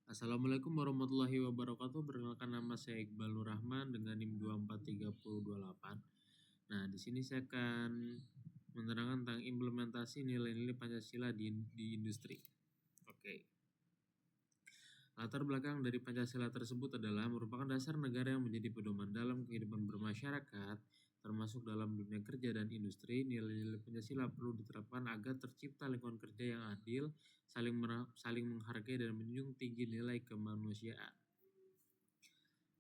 Assalamualaikum warahmatullahi wabarakatuh. Perkenalkan, nama saya Iqbal Nur Rahman dengan NIM 243028. Nah, di sini saya akan menerangkan tentang implementasi nilai-nilai Pancasila di industri. Oke. Latar belakang dari Pancasila tersebut adalah merupakan dasar negara yang menjadi pedoman dalam kehidupan bermasyarakat, termasuk dalam dunia kerja dan industri. Nilai-nilai Pancasila perlu diterapkan agar tercipta lingkungan kerja yang adil, saling menghargai dan menjunjung tinggi nilai kemanusiaan.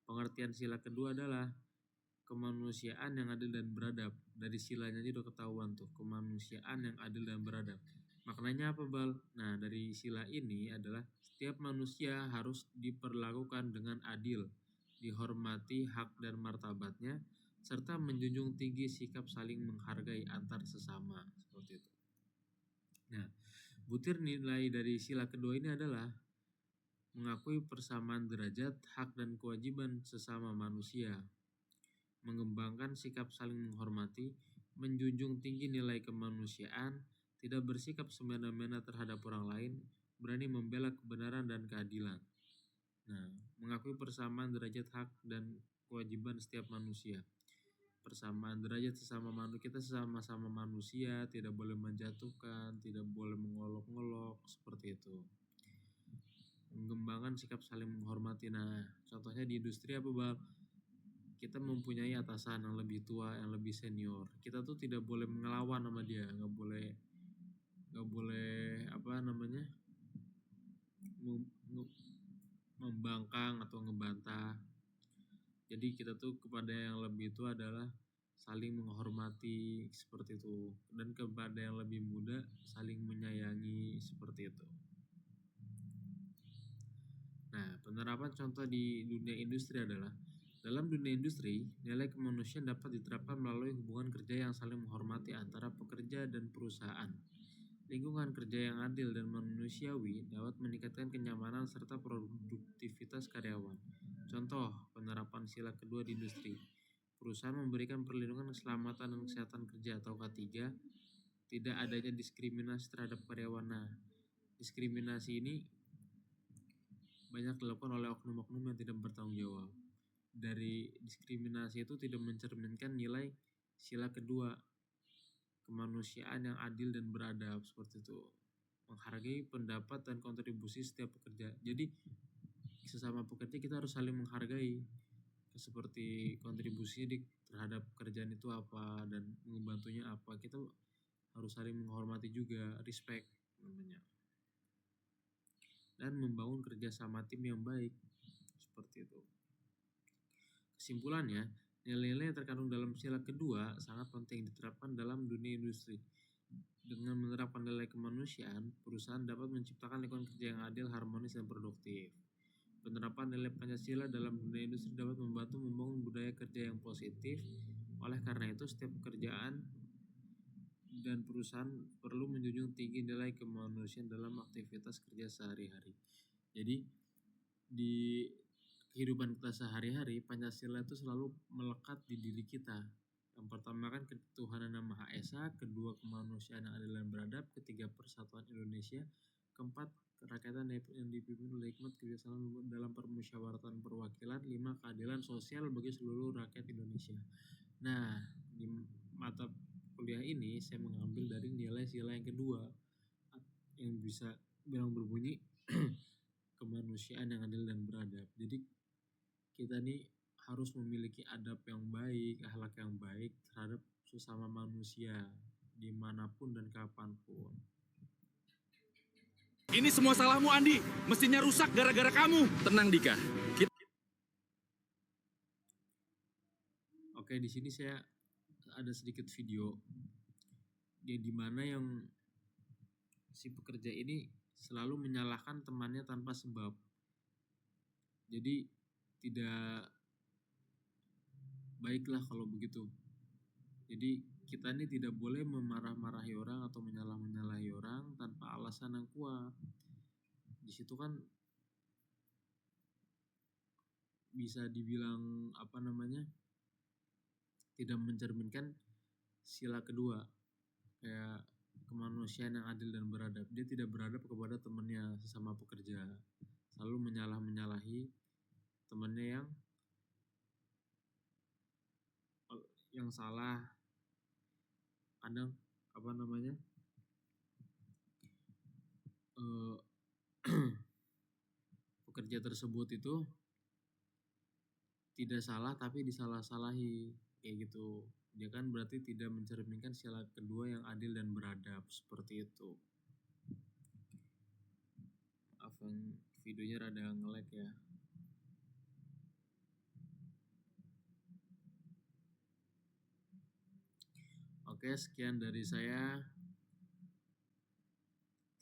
Pengertian sila kedua adalah kemanusiaan yang adil dan beradab. Dari silanya aja udah ketahuan tuh, kemanusiaan yang adil dan beradab. Maknanya apa, Bal? Nah, dari sila ini adalah setiap manusia harus diperlakukan dengan adil, dihormati hak dan martabatnya, serta menjunjung tinggi sikap saling menghargai antar sesama. Seperti itu. Nah, butir nilai dari sila kedua ini adalah mengakui persamaan derajat, hak dan kewajiban sesama manusia, mengembangkan sikap saling menghormati, menjunjung tinggi nilai kemanusiaan, tidak bersikap semena-mena terhadap orang lain, berani membela kebenaran dan keadilan. Nah, mengakui persamaan derajat, hak dan kewajiban setiap manusia. Persamaan derajat sesama manusia, kita sama-sama manusia, tidak boleh menjatuhkan, tidak boleh mengolok-olok, seperti itu. Mengembangkan sikap saling menghormati. Nah, contohnya di industri apa, Bang? Kita mempunyai atasan yang lebih tua, yang lebih senior. Kita tuh tidak boleh ngelawan sama dia, nggak boleh apa namanya, membangkang atau ngebantah. Jadi kita tuh kepada yang lebih tua adalah saling menghormati, seperti itu, dan kepada yang lebih muda saling menyayangi, seperti itu. Nah, penerapan contoh di dunia industri adalah dalam dunia industri, nilai kemanusiaan dapat diterapkan melalui hubungan kerja yang saling menghormati antara pekerja dan perusahaan. Lingkungan kerja yang adil dan manusiawi dapat meningkatkan kenyamanan serta produktivitas karyawan. Contoh penerapan sila kedua di industri. Perusahaan memberikan perlindungan keselamatan dan kesehatan kerja atau K3, tidak adanya diskriminasi terhadap karyawan. Nah, diskriminasi ini banyak dilakukan oleh oknum-oknum yang tidak bertanggung jawab. Dari diskriminasi itu tidak mencerminkan nilai sila kedua, kemanusiaan yang adil dan beradab, seperti itu. Menghargai pendapat dan kontribusi setiap pekerja. Jadi sesama pekerja kita harus saling menghargai, seperti kontribusi terhadap pekerjaan itu apa dan membantunya apa. Kita harus saling menghormati juga, respect namanya. Dan membangun kerjasama tim yang baik, seperti itu. Kesimpulannya, nilai-nilai yang terkandung dalam sila kedua sangat penting diterapkan dalam dunia industri. Dengan menerapkan nilai kemanusiaan, perusahaan dapat menciptakan lingkungan kerja yang adil, harmonis, dan produktif. Penerapan nilai Pancasila dalam dunia industri dapat membantu membangun budaya kerja yang positif. Oleh karena itu, setiap pekerjaan dan perusahaan perlu menjunjung tinggi nilai kemanusiaan dalam aktivitas kerja sehari-hari. Jadi di kehidupan kita sehari-hari, Pancasila itu selalu melekat di diri kita. Yang pertama kan ketuhanan yang Maha Esa, kedua kemanusiaan yang adil dan beradab, ketiga persatuan Indonesia, keempat kerakyatan yang dipimpin oleh hikmat kebijaksanaan dalam permusyawaratan perwakilan, lima keadilan sosial bagi seluruh rakyat Indonesia. Nah, di mata kuliah ini saya mengambil dari nilai sila yang kedua yang bisa bilang berbunyi kemanusiaan yang adil dan beradab. Jadi kita nih harus memiliki adab yang baik, akhlak yang baik terhadap sesama manusia dimanapun dan kapanpun. Ini semua salahmu, Andi. Mesinnya rusak gara-gara kamu. Tenang, Dika. Oke, di sini saya ada sedikit video di mana yang si pekerja ini selalu menyalahkan temannya tanpa sebab. Jadi tidak baiklah kalau begitu. Jadi kita ini tidak boleh memarah-marahi orang atau menyalahi orang tanpa alasan yang kuat. Di situ kan bisa dibilang apa namanya, tidak mencerminkan sila kedua, kayak kemanusiaan yang adil dan beradab. Dia tidak beradab kepada temannya sesama pekerja, selalu menyalahi temannya yang salah. Kadang pekerja tersebut itu tidak salah tapi disalah-salahi kayak gitu. Dia kan berarti tidak mencerminkan sila kedua yang adil dan beradab, seperti itu. Maaf, videonya rada nge-lag ya. Oke, sekian dari saya.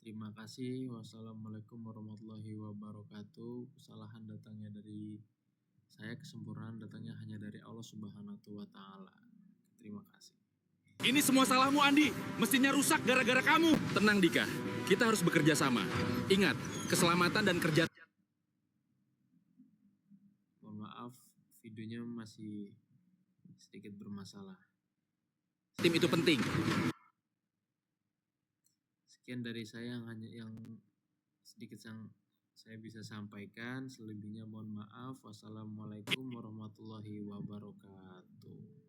Terima kasih. Wassalamualaikum warahmatullahi wabarakatuh. Kesalahan datangnya dari saya, kesempurnaan datangnya hanya dari Allah Subhanahu wa Ta'ala. Terima kasih. Ini semua salahmu, Andi. Mesinnya rusak gara-gara kamu. Tenang, Dika. Kita harus bekerja sama. Ingat, keselamatan dan kerja... Mohon maaf, videonya masih sedikit bermasalah. Tim itu penting. Sekian dari saya yang sedikit yang saya bisa sampaikan. Selebihnya mohon maaf. Wassalamualaikum warahmatullahi wabarakatuh.